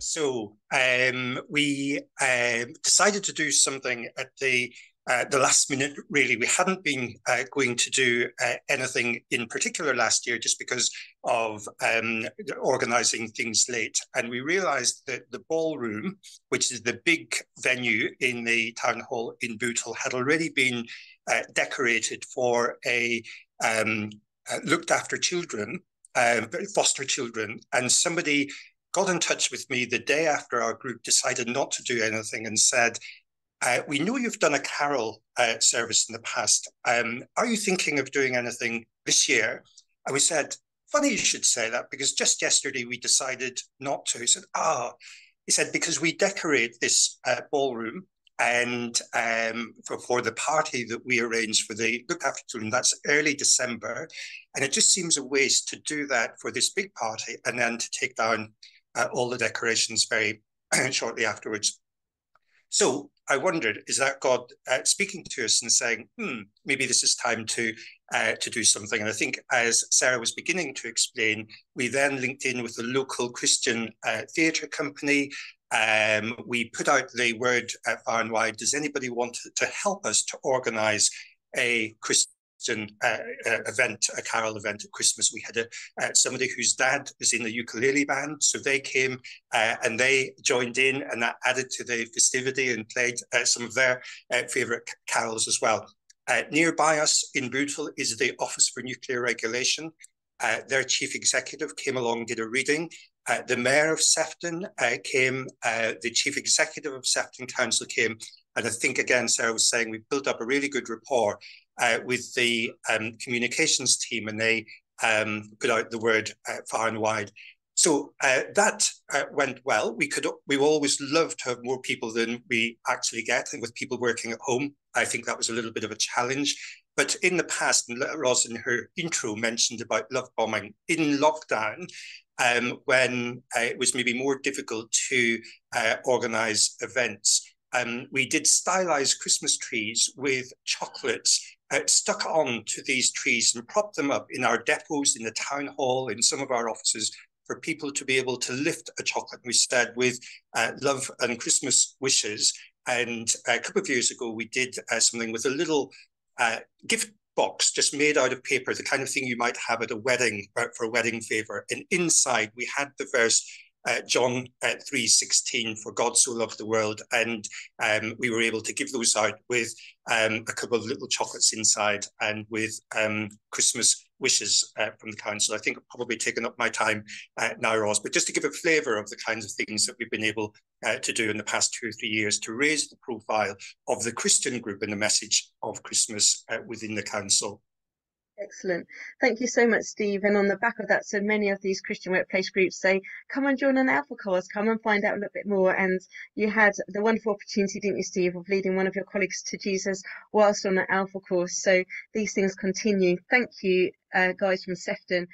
So we decided to do something at the last minute. Really, we hadn't been going to do anything in particular last year, just because of organising things late. And we realised that the ballroom, which is the big venue in the town hall in Bootle, had already been decorated for a looked after children, foster children, and somebody got in touch with me the day after our group decided not to do anything and said, we know you've done a carol service in the past. Are you thinking of doing anything this year? And we said, funny you should say that, because just yesterday we decided not to. He said, he said, because we decorate this ballroom and for the party that we arranged for the look after children, that's early December. And it just seems a waste to do that for this big party and then to take down all the decorations very shortly afterwards. So I wondered, is that God speaking to us and saying, maybe this is time to do something? And I think, as Sarah was beginning to explain, we then linked in with the local Christian theatre company. We put out the word far and wide, does anybody want to help us to organise a Christian event, a carol event at Christmas? We had somebody whose dad was in the ukulele band, so they came and they joined in, and that added to the festivity and played some of their favourite carols as well. Nearby us in Bootle is the Office for Nuclear Regulation. Their chief executive came along and did a reading. The mayor of Sefton came, the chief executive of Sefton Council came, and I think, again, Sarah was saying, we've built up a really good rapport with the communications team, and they put out the word far and wide. So that went well. We always love to have more people than we actually get, and with people working at home, I think that was a little bit of a challenge. But in the past, and Ros in her intro mentioned about love bombing, in lockdown, when it was maybe more difficult to organise events, we did stylized Christmas trees with chocolates stuck on to these trees and propped them up in our depots, in the town hall, in some of our offices, for people to be able to lift a chocolate, we said, with love and Christmas wishes. And a couple of years ago, we did something with a little gift box just made out of paper, the kind of thing you might have at a wedding for a wedding favour. And inside, we had the verse John 3:16, for God so loved the world, and we were able to give those out with a couple of little chocolates inside and with Christmas wishes from the council. I think I've probably taken up my time now, Ross, but just to give a flavour of the kinds of things that we've been able to do in the past 2 or 3 years to raise the profile of the Christian group and the message of Christmas within the council. Excellent. Thank you so much, Steve. And on the back of that, so many of these Christian workplace groups say, come and join an Alpha course, come and find out a little bit more. And you had the wonderful opportunity, didn't you, Steve, of leading one of your colleagues to Jesus whilst on an Alpha course. So these things continue. Thank you, guys from Sefton.